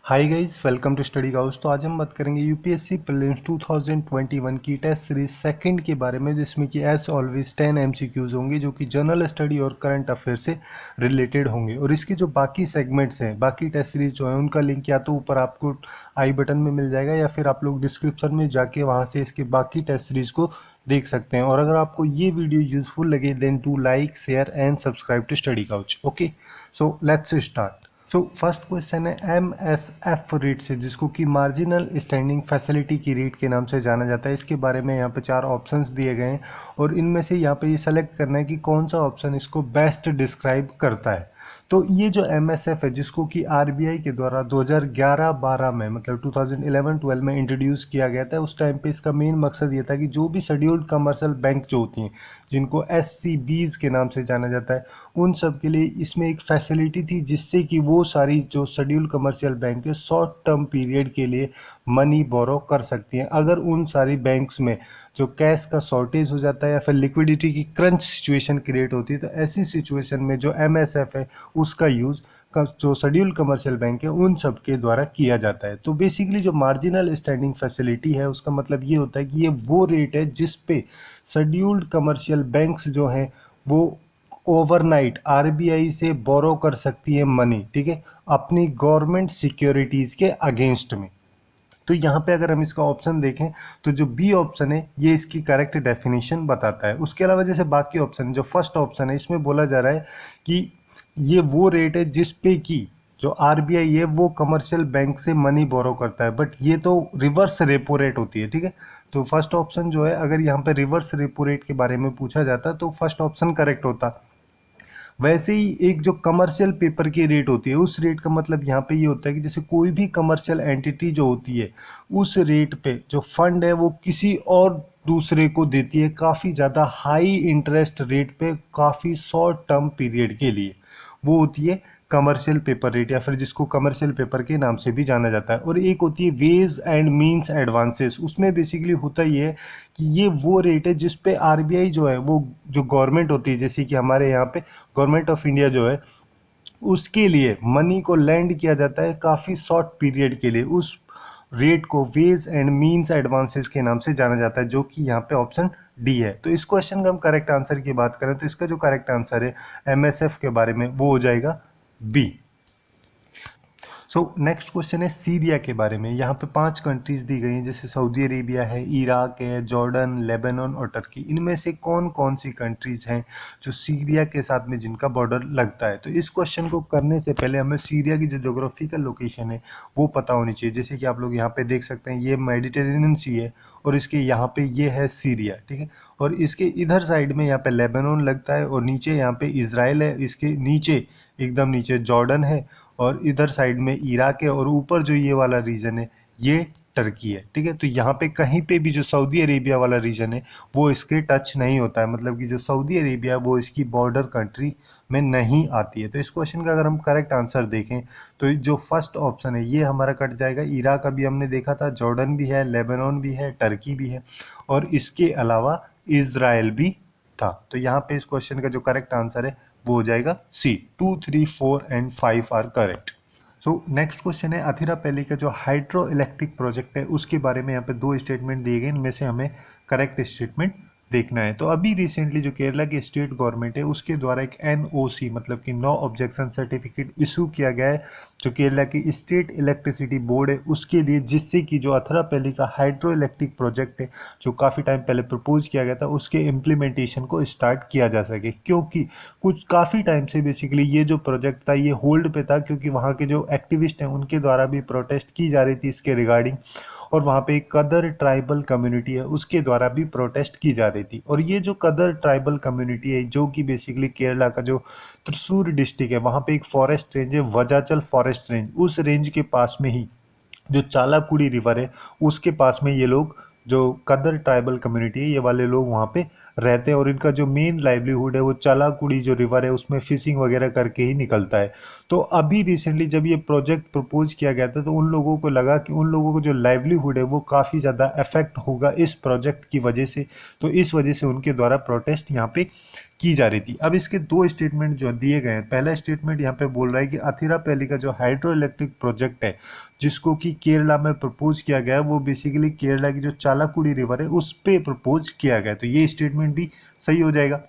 Hi guys, welcome to study house. तो आज हम बात करेंगे यूपीएससी प्रीलिम्स 2021 की टेस्ट सीरीज सेकंड के बारे में, जिसमें कि एज ऑलवेज 10 एमसीक्यूज होंगे जो कि जनरल स्टडी और करंट अफेयर से रिलेटेड होंगे। और इसके जो बाकी सेगमेंट्स हैं, बाकी टेस्ट सीरीज जो है, उनका लिंक या तो ऊपर आपको आई बटन में मिल जाएगा या फिर आप लोग डिस्क्रिप्शन में जाके वहाँ से इसके बाकी टेस्ट सीरीज को देख सकते हैं। और अगर आपको ये वीडियो यूजफुल लगे then do like, share and subscribe to study house. Okay, so let's start. So first question है एमएसएफ रेट से, जिसको कि मार्जिनल स्टैंडिंग फैसिलिटी की रेट के नाम से जाना जाता है। इसके बारे में यहाँ पे 4 ऑप्शंस दिए गए हैं और इनमें से यहाँ पे ये सेलेक्ट करना है कि कौन सा ऑप्शन इसको बेस्ट डिस्क्राइब करता है। तो ये जो एमएसएफ है, जिसको कि आरबीआई के द्वारा 2011-12 में, मतलब 2011-12 में इंट्रोड्यूस किया गया था, उस टाइम पे इसका मेन मकसद ये था कि जो भी शेड्यूल्ड कमर्शियल बैंक जो होती हैं, जिनको एससीबीज के नाम से जाना जाता है, उन सब के लिए इसमें एक फैसिलिटी थी जिससे कि वो सारी जो शेड्यूल कमर्शियल बैंक है शॉर्ट टर्म पीरियड के लिए मनी बोरो कर सकती हैं। अगर उन सारी बैंक्स में जो कैश का शॉर्टेज हो जाता है या फिर लिक्विडिटी की क्रंच सिचुएशन क्रिएट होती है, तो ऐसी सिचुएशन में जो एमएसएफ है उसका यूज़ जो शेड्यूल कमर्शियल बैंक है उन सब के द्वारा किया जाता है। तो बेसिकली जो मार्जिनल स्टैंडिंग फैसिलिटी है उसका मतलब ये होता है कि ये वो रेट है जिस पे शेड्यूल्ड कमर्शियल बैंक्स जो हैं वो ओवरनाइट आरबीआई से बोरो कर सकती है मनी, ठीक है, अपनी गवर्नमेंट सिक्योरिटीज के अगेंस्ट में। तो यहाँ पे अगर हम इसका ऑप्शन देखें तो जो बी ऑप्शन है ये इसकी करेक्ट डेफिनेशन बताता है। उसके अलावा जैसे बाकी ऑप्शन, जो फर्स्ट ऑप्शन है, इसमें बोला जा रहा है कि ये वो रेट है जिस पे कि जो आरबीआई है वो कमर्शियल बैंक से मनी बोरो करता है, बट ये तो रिवर्स रेपो रेट होती है, ठीक है। तो फर्स्ट ऑप्शन जो है, अगर यहाँ पे रिवर्स रेपो रेट के बारे में पूछा जाता तो फर्स्ट ऑप्शन करेक्ट होता। वैसे ही एक जो कमर्शियल पेपर की रेट होती है, उस रेट का मतलब यहाँ पे ये होता है कि जैसे कोई भी कमर्शियल एंटिटी जो होती है, उस रेट पे जो फंड है वो किसी और दूसरे को देती है काफ़ी ज़्यादा हाई इंटरेस्ट रेट पे, काफ़ी शॉर्ट टर्म पीरियड के लिए। वो होती है कमर्शियल पेपर रेट, या फिर जिसको कमर्शियल पेपर के नाम से भी जाना जाता है। और एक होती है वेज एंड मीन्स एडवांसेस। उसमें बेसिकली होता ये है कि ये वो रेट है जिस पे आरबीआई जो है, वो जो गवर्नमेंट होती है, जैसे कि हमारे यहाँ पे गवर्नमेंट ऑफ इंडिया जो है, उसके लिए मनी को लैंड किया जाता है काफ़ी शॉर्ट पीरियड के लिए। उस रेट को वेज एंड मीन्स एडवांसेस के नाम से जाना जाता है, जो कि यहाँ पे ऑप्शन डी है। तो इस क्वेश्चन का हम करेक्ट आंसर की बात करें तो इसका जो करेक्ट आंसर है एमएसएफ के बारे में, वो हो जाएगा बी। सो नेक्स्ट क्वेश्चन है सीरिया के बारे में। यहाँ पे 5 कंट्रीज दी गई हैं, जैसे सऊदी अरेबिया है, इराक है, जॉर्डन, लेबनान और टर्की। इनमें से कौन कौन सी कंट्रीज हैं जो सीरिया के साथ में जिनका बॉर्डर लगता है। तो इस क्वेश्चन को करने से पहले हमें सीरिया की जो जोग्राफिकल लोकेशन है वो पता होनी चाहिए। जैसे कि आप लोग यहाँ पे देख सकते हैं, ये मेडिटेरेनियन सी है और इसके यहाँ पे ये है सीरिया, ठीक है। और इसके इधर साइड में यहाँ पे लेबनान लगता है और नीचे यहाँ पे इसराइल है, इसके नीचे एकदम नीचे जॉर्डन है और इधर साइड में इराक है और ऊपर जो ये वाला रीजन है ये टर्की है, ठीक है। तो यहाँ पे कहीं पे भी जो सऊदी अरेबिया वाला रीजन है वो इसके टच नहीं होता है, मतलब कि जो सऊदी अरेबिया है वो इसकी बॉर्डर कंट्री में नहीं आती है। तो इस क्वेश्चन का अगर हम करेक्ट आंसर देखें तो जो फर्स्ट ऑप्शन है ये हमारा कट जाएगा। इराक अभी हमने देखा था, जॉर्डन भी है, लेबनान भी है, टर्की भी है और इसके अलावा इजराइल भी था। तो यहाँ पे इस क्वेश्चन का जो करेक्ट आंसर है वो हो जाएगा C. 2, 3, 4 and 5 are correct. So next question है अथिरापल्ली का जो हाइड्रो इलेक्ट्रिक प्रोजेक्ट है उसके बारे में। यहाँ पे 2 स्टेटमेंट दिए गए, इनमें से हमें करेक्ट स्टेटमेंट देखना है। तो अभी रिसेंटली जो केरला की स्टेट गवर्नमेंट है उसके द्वारा एक एनओसी, मतलब कि नो ऑब्जेक्शन सर्टिफिकेट इशू किया गया है जो केरला की स्टेट इलेक्ट्रिसिटी बोर्ड है उसके लिए, जिससे कि जो अथिरापल्ली का हाइड्रो इलेक्ट्रिक प्रोजेक्ट है जो काफ़ी टाइम पहले प्रपोज किया गया था उसके इम्प्लीमेंटेशन को स्टार्ट किया जा सके। क्योंकि कुछ काफ़ी टाइम से बेसिकली ये जो प्रोजेक्ट था ये होल्ड पे था, क्योंकि वहाँ के जो एक्टिविस्ट हैं उनके द्वारा भी प्रोटेस्ट की जा रही थी इसके रिगार्डिंग, और वहाँ पे एक कदर ट्राइबल कम्युनिटी है उसके द्वारा भी प्रोटेस्ट की जा रही थी। और ये जो कदर ट्राइबल कम्युनिटी है जो कि बेसिकली केरला का जो त्रिशूर डिस्ट्रिक्ट है, वहाँ पे एक फॉरेस्ट रेंज है, वजाचल फॉरेस्ट रेंज। उस रेंज के पास में ही जो चालाकुड़ी रिवर है उसके पास में ये लोग, जो कदर ट्राइबल कम्युनिटी है, ये वाले लोग वहाँ पे रहते हैं और इनका जो मेन लाइवलीहुड है वो चालाकुड़ी जो रिवर है उसमें फिशिंग वगैरह करके ही निकलता है। तो अभी रिसेंटली जब ये प्रोजेक्ट प्रपोज किया गया था तो उन लोगों को लगा कि उन लोगों को जो लाइवलीहुड है वो काफ़ी ज़्यादा अफेक्ट होगा इस प्रोजेक्ट की वजह से, तो इस वजह से उनके द्वारा प्रोटेस्ट यहाँ पे की जा रही थी। अब इसके दो स्टेटमेंट जो दिए गए हैं, पहला स्टेटमेंट यहाँ पे बोल रहा है कि अथिरापल्ली का जो हाइड्रो इलेक्ट्रिक प्रोजेक्ट है जिसको कि केरला में प्रपोज किया गया है, वो बेसिकली केरला की जो चालाकुड़ी रिवर है उस पे प्रपोज किया गया है, तो ये स्टेटमेंट भी सही हो जाएगा।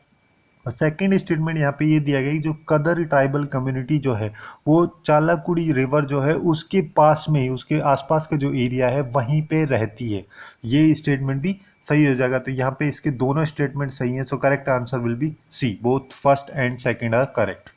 और सेकेंड स्टेटमेंट यहाँ पे ये दिया गया कि जो कदर ट्राइबल कम्युनिटी जो है वो चालाकुड़ी रिवर जो है उसके पास में ही, उसके आसपास का जो एरिया है वहीं पे रहती है, ये स्टेटमेंट भी सही हो जाएगा। तो यहाँ पे इसके दोनों स्टेटमेंट सही हैं, so correct answer will be C, both first and second are correct.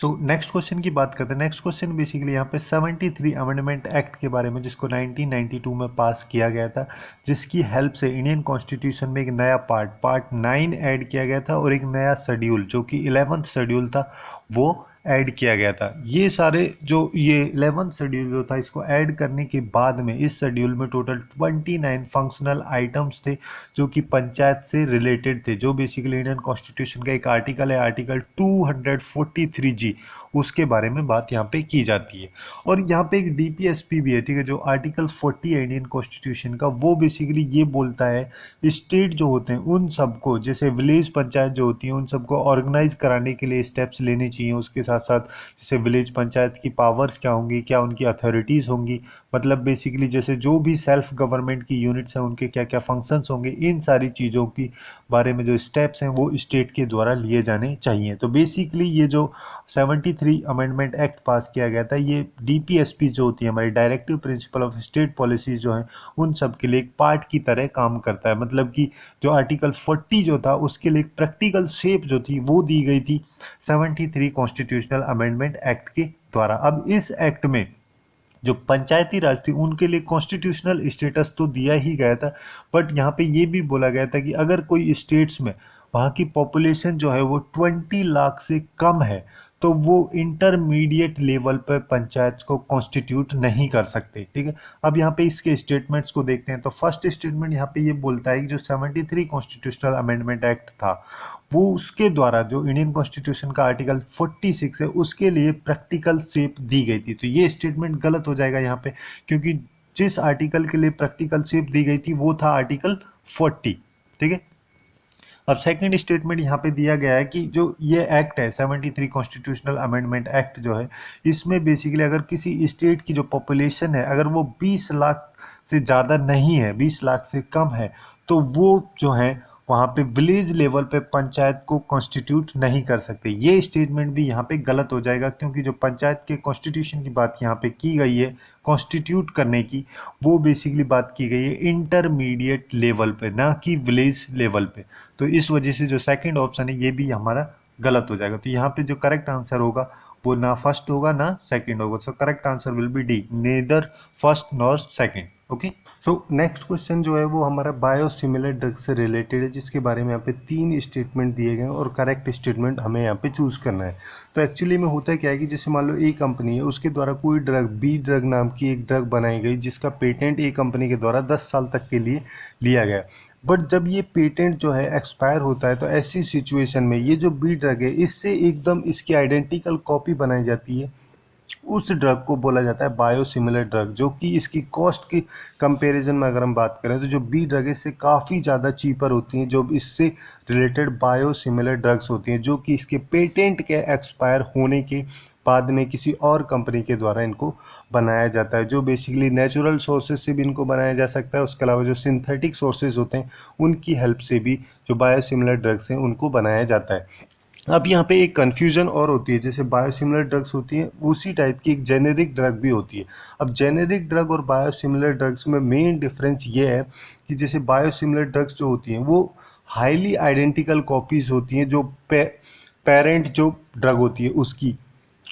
So next question की बात करते हैं। नेक्स्ट क्वेश्चन बेसिकली यहाँ पे 73 अमेंडमेंट एक्ट के बारे में, जिसको 1992 में पास किया गया था, जिसकी हेल्प से इंडियन कॉन्स्टिट्यूशन में एक नया पार्ट 9 ऐड किया गया था और एक नया शेड्यूल जो कि 11th शेड्यूल था वो ऐड किया गया था। ये सारे जो ये 11th शेड्यूल जो था इसको ऐड करने के बाद में इस शेड्यूल में टोटल 29 फंक्शनल आइटम्स थे जो कि पंचायत से रिलेटेड थे, जो बेसिकली इंडियन कॉन्स्टिट्यूशन का एक आर्टिकल है आर्टिकल 243G, उसके बारे में बात यहाँ पे की जाती है। और यहाँ पे एक डीपीएसपी भी है, ठीक है, जो आर्टिकल 40 है इंडियन कॉन्स्टिट्यूशन का, वो बेसिकली ये बोलता है स्टेट जो होते हैं उन सबको, जैसे विलेज पंचायत जो होती है उन सबको ऑर्गेनाइज कराने के लिए स्टेप्स लेने चाहिए। उसके साथ साथ जैसे विलेज पंचायत की पावर्स क्या होंगी, क्या उनकी अथॉरिटीज़ होंगी, मतलब बेसिकली जैसे जो भी सेल्फ गवर्नमेंट की यूनिट्स हैं उनके क्या क्या फंक्शंस होंगे, इन सारी चीज़ों की बारे में जो स्टेप्स हैं वो स्टेट के द्वारा लिए जाने चाहिए। तो बेसिकली ये जो 73 अमेंडमेंट एक्ट पास किया गया था, ये डीपीएसपी जो होती है हमारी directive principle of state policies जो हैं उन सब के लिए एक पार्ट की तरह काम करता है। मतलब कि जो आर्टिकल 40 जो था उसके लिए एक प्रैक्टिकल शेप जो थी वो दी गई थी 73 कॉन्स्टिट्यूशनल अमेंडमेंट एक्ट के द्वारा। अब इस एक्ट में जो पंचायती राज थी उनके लिए कॉन्स्टिट्यूशनल स्टेटस तो दिया ही गया था, बट यहाँ पे ये भी बोला गया था कि अगर कोई स्टेट्स में वहाँ की पॉपुलेशन जो है वो 20 लाख से कम है तो वो इंटरमीडिएट लेवल पर पंचायत को कॉन्स्टिट्यूट नहीं कर सकते, ठीक है। अब यहाँ पे इसके स्टेटमेंट्स को देखते हैं। तो फर्स्ट स्टेटमेंट यहाँ पे ये बोलता है कि जो 73 कॉन्स्टिट्यूशनल अमेंडमेंट एक्ट था वो उसके द्वारा जो इंडियन कॉन्स्टिट्यूशन का आर्टिकल 46 है उसके लिए प्रैक्टिकल शेप दी गई थी। तो ये स्टेटमेंट गलत हो जाएगा यहाँ पे, क्योंकि जिस आर्टिकल के लिए प्रैक्टिकल शेप दी गई थी वो था आर्टिकल 40, ठीक है। अब सेकंड स्टेटमेंट यहाँ पे दिया गया है कि जो ये एक्ट है 73 कॉन्स्टिट्यूशनल अमेंडमेंट एक्ट जो है, इसमें बेसिकली अगर किसी स्टेट की जो पॉपुलेशन है अगर वो 20 लाख से ज़्यादा नहीं है, 20 लाख से कम है, तो वो जो है वहाँ पे विलेज लेवल पे पंचायत को कॉन्स्टिट्यूट नहीं कर सकते। ये स्टेटमेंट भी यहाँ पे गलत हो जाएगा, क्योंकि जो पंचायत के कॉन्स्टिट्यूशन की बात यहाँ पे की गई है कॉन्स्टिट्यूट करने की, वो बेसिकली बात की गई है इंटरमीडिएट लेवल पे, ना कि विलेज लेवल पे। तो इस वजह से जो सेकंड ऑप्शन है ये भी हमारा गलत हो जाएगा। तो यहाँ पे जो करेक्ट आंसर होगा वो ना फर्स्ट होगा ना सेकंड होगा। So correct answer will be D, neither first nor second. Okay, so next question जो है वो हमारा बायोसिमिलर ड्रग से रिलेटेड है, जिसके बारे में यहाँ पे 3 स्टेटमेंट दिए गए हैं और करेक्ट स्टेटमेंट हमें यहाँ पे चूज करना है। तो एक्चुअली में होता है क्या है कि जैसे मान लो एक कंपनी है, उसके द्वारा कोई ड्रग बी ड्रग नाम की एक ड्रग बनाई गई जिसका पेटेंट ए कंपनी के द्वारा 10 साल तक के लिए लिया गया। बट जब ये पेटेंट जो है एक्सपायर होता है तो ऐसी सिचुएशन में ये जो बी ड्रग है इससे एकदम इसकी आइडेंटिकल कॉपी बनाई जाती है, उस ड्रग को बोला जाता है बायोसिमिलर ड्रग, जो कि इसकी कॉस्ट की कंपैरिजन में अगर हम बात करें तो जो बी ड्रग है इससे काफ़ी ज़्यादा चीपर होती हैं जो इससे रिलेटेड बायोसिमिलर ड्रग्स होती हैं, जो कि इसके पेटेंट के एक्सपायर होने के बाद में किसी और कंपनी के द्वारा इनको बनाया जाता है, जो बेसिकली नेचुरल सोर्सेज से भी इनको बनाया जा सकता है। उसके अलावा जो सिंथेटिक सोर्सेज होते हैं उनकी हेल्प से भी जो बायोसिमिलर ड्रग्स हैं उनको बनाया जाता है। अब यहाँ पे एक कन्फ्यूजन और होती है, जैसे बायोसिमिलर ड्रग्स होती हैं उसी टाइप की एक जेनेरिक ड्रग भी होती है। अब जेनेरिक ड्रग और बायोसिमिलर ड्रग्स में मेन डिफरेंस ये है कि जैसे बायोसिमिलर ड्रग्स जो होती हैं वो हाईली आइडेंटिकल कॉपीज होती हैं जो पेरेंट जो ड्रग होती है उसकी,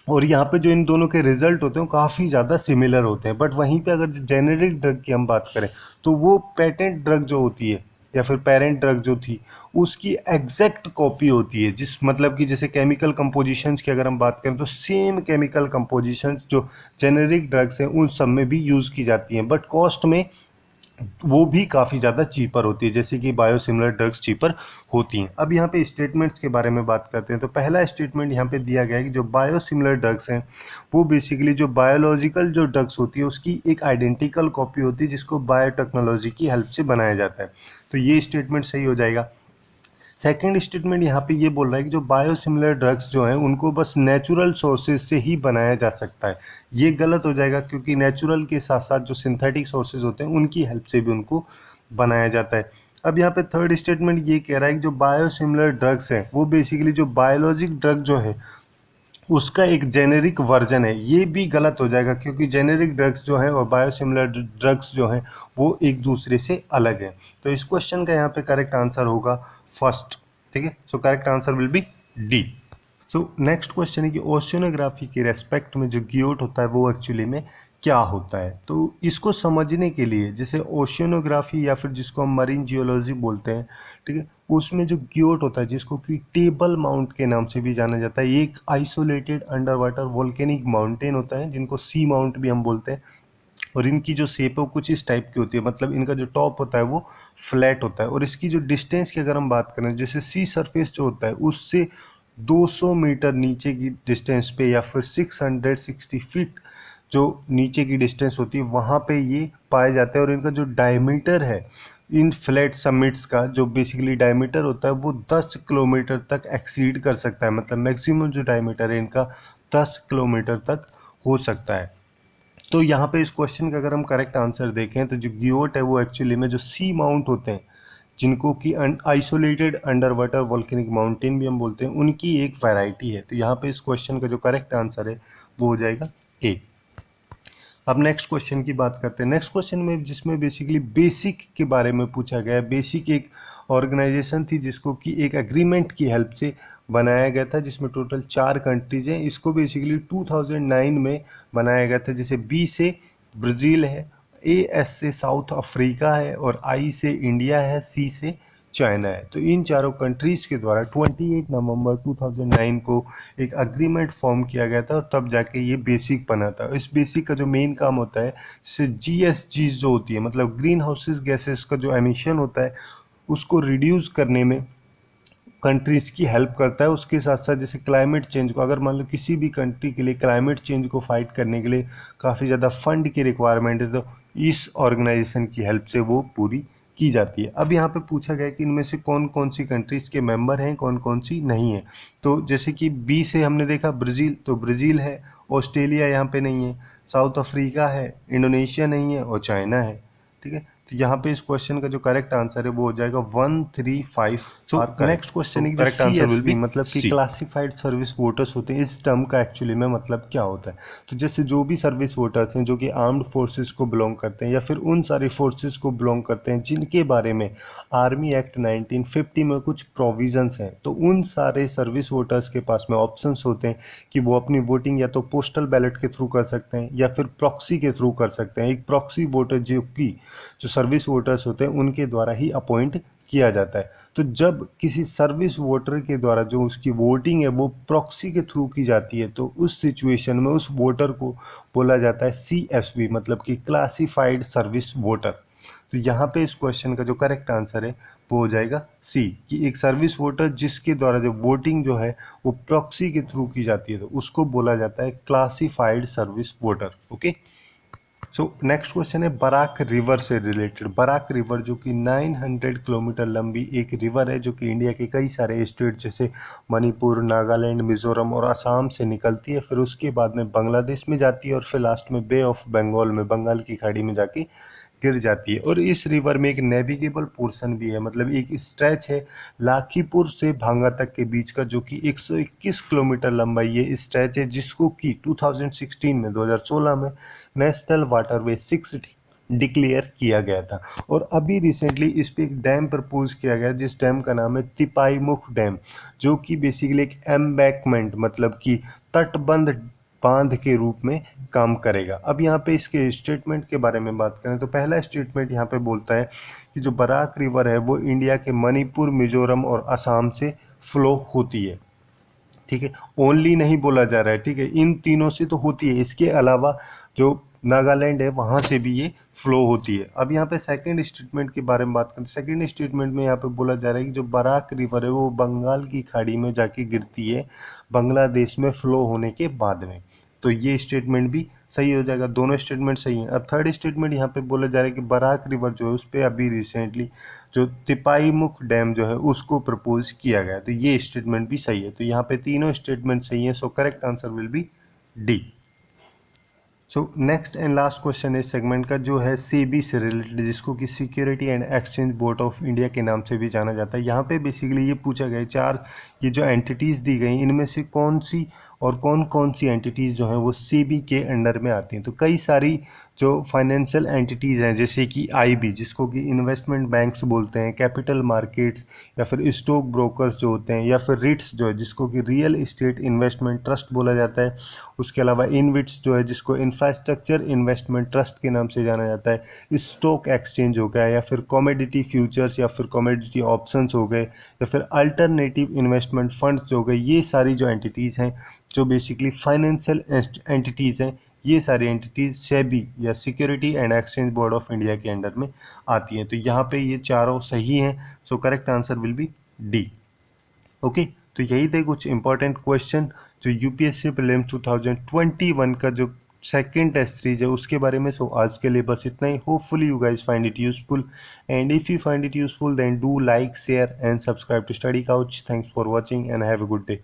और यहाँ पे जो इन दोनों के रिजल्ट होते हैं वो काफ़ी ज़्यादा सिमिलर होते हैं। बट वहीं पे अगर जेनेरिक ड्रग की हम बात करें तो वो पेटेंट ड्रग जो होती है या फिर पेरेंट ड्रग जो थी उसकी एग्जैक्ट कॉपी होती है, जिस मतलब कि जैसे केमिकल कंपोजिशंस की अगर हम बात करें तो सेम केमिकल कंपोजिशंस जो जेनेरिक ड्रग्स हैं उन सब में भी यूज़ की जाती हैं, बट कॉस्ट में वो भी काफ़ी ज़्यादा चीपर होती है, जैसे कि बायोसिमिलर ड्रग्स चीपर होती हैं। अब यहाँ पे स्टेटमेंट्स के बारे में बात करते हैं। तो पहला स्टेटमेंट यहाँ पे दिया गया है कि जो बायोसिमिलर ड्रग्स हैं वो बेसिकली जो बायोलॉजिकल जो ड्रग्स होती है उसकी एक आइडेंटिकल कॉपी होती है जिसको बायोटेक्नोलॉजी की हेल्प से बनाया जाता है। तो ये स्टेटमेंट सही हो जाएगा। सेकेंड स्टेटमेंट यहाँ पे ये बोल रहा है कि जो बायोसिमिलर ड्रग्स जो हैं उनको बस नेचुरल सोर्सेज से ही बनाया जा सकता है। ये गलत हो जाएगा, क्योंकि नेचुरल के साथ साथ जो सिंथेटिक सोर्सेज होते हैं उनकी हेल्प से भी उनको बनाया जाता है। अब यहाँ पे थर्ड स्टेटमेंट ये कह रहा है कि जो बायोसिमिलर ड्रग्स हैं वो बेसिकली जो बायोलॉजिक ड्रग जो है उसका एक जेनेरिक वर्जन है। ये भी गलत हो जाएगा, क्योंकि जेनेरिक ड्रग्स जो है और बायोसिमिलर ड्रग्स जो हैं वो एक दूसरे से अलग है। तो इस क्वेश्चन का यहाँ पे करेक्ट आंसर होगा फर्स्ट। ठीक है, सो correct answer will be D. So next question है कि ओशियोनोग्राफी के रेस्पेक्ट में जो गियोट होता है वो एक्चुअली में क्या होता है। तो इसको समझने के लिए जैसे ओशियोनोग्राफी या फिर जिसको हम मरीन जियोलॉजी बोलते हैं, ठीक है, उसमें जो गियोट होता है जिसको कि टेबल माउंट के नाम से भी जाना जाता है, ये एक isolated under water volcanic mountain होता है जिनको सी माउंट भी हम बोलते हैं। और इनकी जो शेप है वो कुछ इस टाइप की होती है, मतलब इनका जो टॉप होता है वो फ्लैट होता है। और इसकी जो डिस्टेंस की अगर हम बात करें, जैसे सी सरफेस जो होता है उससे 200 मीटर नीचे की डिस्टेंस पे या फिर 660 फीट जो नीचे की डिस्टेंस होती है वहाँ पे ये पाए जाते हैं। और इनका जो डायमीटर है इन फ्लैट समिट्स का, जो बेसिकली डायमीटर होता है वो 10 किलोमीटर तक एक्सीड कर सकता है, मतलब मैक्सिमम जो डायमीटर है इनका 10 किलोमीटर तक हो सकता है। तो यहाँ पे इस क्वेश्चन का अगर हम करेक्ट आंसर देखें तो जो गियोट है वो एक्चुअली में जो सी माउंट होते हैं जिनको कि isolated under water volcanic mountain भी हम बोलते हैं, उनकी एक वैरायटी है। तो यहाँ पे इस क्वेश्चन का जो करेक्ट आंसर है वो हो जाएगा ए। अब नेक्स्ट क्वेश्चन की बात करते हैं। नेक्स्ट क्वेश्चन में जिसमें बेसिकली बेसिक के बारे में पूछा गया है। बेसिक एक ऑर्गेनाइजेशन थी जिसको कि एक एग्रीमेंट की हेल्प से बनाया गया था, जिसमें टोटल 4 कंट्रीज हैं। इसको बेसिकली 2009 में बनाया गया था। जैसे बी से ब्राज़ील है, ए एस से साउथ अफ्रीका है और आई से इंडिया है, सी से चाइना है। तो इन चारों कंट्रीज़ के द्वारा 28 नवंबर 2009 को एक अग्रीमेंट फॉर्म किया गया था और तब जाके ये बेसिक बना था। इस बेसिक का जो मेन काम होता है, जैसे जीएसजी जो होती है, मतलब ग्रीन हाउसेस गैसेस का जो एमिशन होता है उसको रिड्यूस करने में कंट्रीज़ की हेल्प करता है। उसके साथ साथ जैसे क्लाइमेट चेंज को, अगर मान लो किसी भी कंट्री के लिए क्लाइमेट चेंज को फाइट करने के लिए काफ़ी ज़्यादा फंड की रिक्वायरमेंट है, तो इस ऑर्गेनाइजेशन की हेल्प से वो पूरी की जाती है। अब यहाँ पे पूछा गया कि इनमें से कौन कौन सी कंट्रीज़ के मेंबर हैं, कौन कौन सी नहीं है। तो जैसे कि बी से हमने देखा ब्राज़ील, तो ब्राज़ील है, ऑस्ट्रेलिया यहाँ पे नहीं है, साउथ अफ्रीका है, इंडोनेशिया नहीं है और चाइना है। ठीक है, तो यहाँ पे इस क्वेश्चन का जो करेक्ट आंसर है वो हो जाएगा 135। सो नेक्स्ट क्वेश्चन है कि जो CSV मतलब कि क्लासिफाइड सर्विस वोटर्स होते हैं, इस टर्म का एक्चुअली में मतलब क्या होता है। तो जैसे जो भी सर्विस वोटर्स हैं जो कि आर्म्ड फोर्सेस को बिलोंग करते हैं या फिर उन सारी फोर्सेस को बिलोंग करते हैं जिनके बारे में आर्मी एक्ट 1950 में कुछ प्रोविजंस हैं, तो उन सारे सर्विस वोटर्स के पास में ऑप्शंस होते हैं कि वो अपनी वोटिंग या तो पोस्टल बैलेट के थ्रू कर सकते हैं या फिर प्रॉक्सी के थ्रू कर सकते हैं। एक प्रॉक्सी वोटर जो कि जो सर्विस वोटर्स होते हैं उनके द्वारा ही अपॉइंट किया जाता है। तो जब किसी सर्विस वोटर के द्वारा जो उसकी वोटिंग है वो प्रॉक्सी के थ्रू की जाती है, तो उस सिचुएशन में उस वोटर को बोला जाता है CSV, मतलब कि क्लासिफाइड सर्विस वोटर। तो यहाँ पे इस क्वेश्चन का जो करेक्ट आंसर है वो हो जाएगा सी, कि एक सर्विस वोटर जिसके द्वारा जो वोटिंग जो है वो प्रॉक्सी के थ्रू की जाती है तो उसको बोला जाता है classified service voter. Okay, so next question है बराक रिवर से रिलेटेड। बराक रिवर जो कि 900 किलोमीटर लंबी एक रिवर है जो कि इंडिया के कई सारे स्टेट जैसे मणिपुर, नागालैंड, मिजोरम और असम से निकलती है, फिर उसके बाद में बांग्लादेश में जाती है और फिर लास्ट में बे ऑफ बंगाल में, बंगाल की खाड़ी में जाके गिर जाती है। और इस रिवर में एक नेविगेबल पोर्शन भी है, मतलब एक स्ट्रेच है लाखीपुर से भांगा तक के बीच का जो कि 121 किलोमीटर लंबा ये स्ट्रेच है, जिसको कि 2016 में नेशनल वाटरवे 6 डिक्लेयर किया गया था। और अभी रिसेंटली इस पे एक डैम प्रपोज किया गया जिस डैम का नाम है तिपाईमुख डैम, जो कि बेसिकली एक एम्बैकमेंट मतलब कि तटबंध बांध के रूप में काम करेगा। अब यहाँ पे इसके स्टेटमेंट के बारे में बात करें तो पहला स्टेटमेंट यहाँ पे बोलता है कि जो बराक रिवर है वो इंडिया के मणिपुर, मिजोरम और असम से फ्लो होती है। ठीक है, ओनली नहीं बोला जा रहा है, ठीक है, इन तीनों से तो होती है, इसके अलावा जो नागालैंड है वहाँ से भी ये फ्लो होती है। अब यहाँ पे सेकंड स्टेटमेंट के बारे में बात करें। सेकंड स्टेटमेंट में यहाँ पे बोला जा रहा है कि जो बराक रिवर है वो बंगाल की खाड़ी में जाके गिरती है बांग्लादेश में फ्लो होने के बाद में। तो ये स्टेटमेंट भी सही हो जाएगा, दोनों स्टेटमेंट सही हैं। अब थर्ड स्टेटमेंट यहाँ पे बोला जा रहा है कि बराक रिवर जो है उस पर अभी रिसेंटली जो तिपाईमुख डैम जो है उसको प्रपोज किया गया है, तो ये स्टेटमेंट भी सही है। तो यहाँ पे तीनों स्टेटमेंट सही है, सो correct answer will be D. So next and last question इस सेगमेंट का जो है सेबी से रिलेटेड, जिसको कि security and exchange board of India के नाम से भी जाना जाता है। यहाँ पे बेसिकली ये पूछा गया है चार ये जो एंटिटीज़ दी गई इनमें से कौन सी और कौन कौन सी एंटिटीज़ जो हैं वो सेबी के अंडर में आती हैं। तो कई सारी जो फाइनेंशियल एंटिटीज़ हैं जैसे कि आईबी जिसको कि इन्वेस्टमेंट बैंक्स बोलते हैं, कैपिटल मार्केट्स या फिर स्टॉक ब्रोकर्स जो होते हैं, या फिर रिट्स जो है जिसको कि रियल इस्टेट इन्वेस्टमेंट ट्रस्ट बोला जाता है। उसके अलावा इनविट्स जो है जिसको इंफ्रास्ट्रक्चर इन्वेस्टमेंट ट्रस्ट के नाम से जाना जाता है। स्टॉक एक्सचेंज हो गया, या फिर कमोडिटी फ्यूचर्स या फिर कमोडिटी ऑप्शंस हो गए, या फिर अल्टरनेटिव इन्वेस्टमेंट फंड्स हो गए। ये सारी जो एंटिटीज़ हैं जो बेसिकली फाइनेंशियल एंटिटीज़ हैं, ये सारी एंटिटीज सेबी या security and exchange board of India के अंडर में आती हैं। तो यहाँ पे ये चारों सही हैं, so correct answer will be D. Okay, तो यही थे कुछ इंपॉर्टेंट क्वेश्चन जो यूपीएससी प्रीलिम्स 2021 का जो सेकेंड टेस्ट सीरीज है उसके बारे में। सो आज के लिए बस इतना ही। Hopefully you guys find it useful, and if you find it useful then do like share and subscribe to study couch. Thanks for watching and have a good day.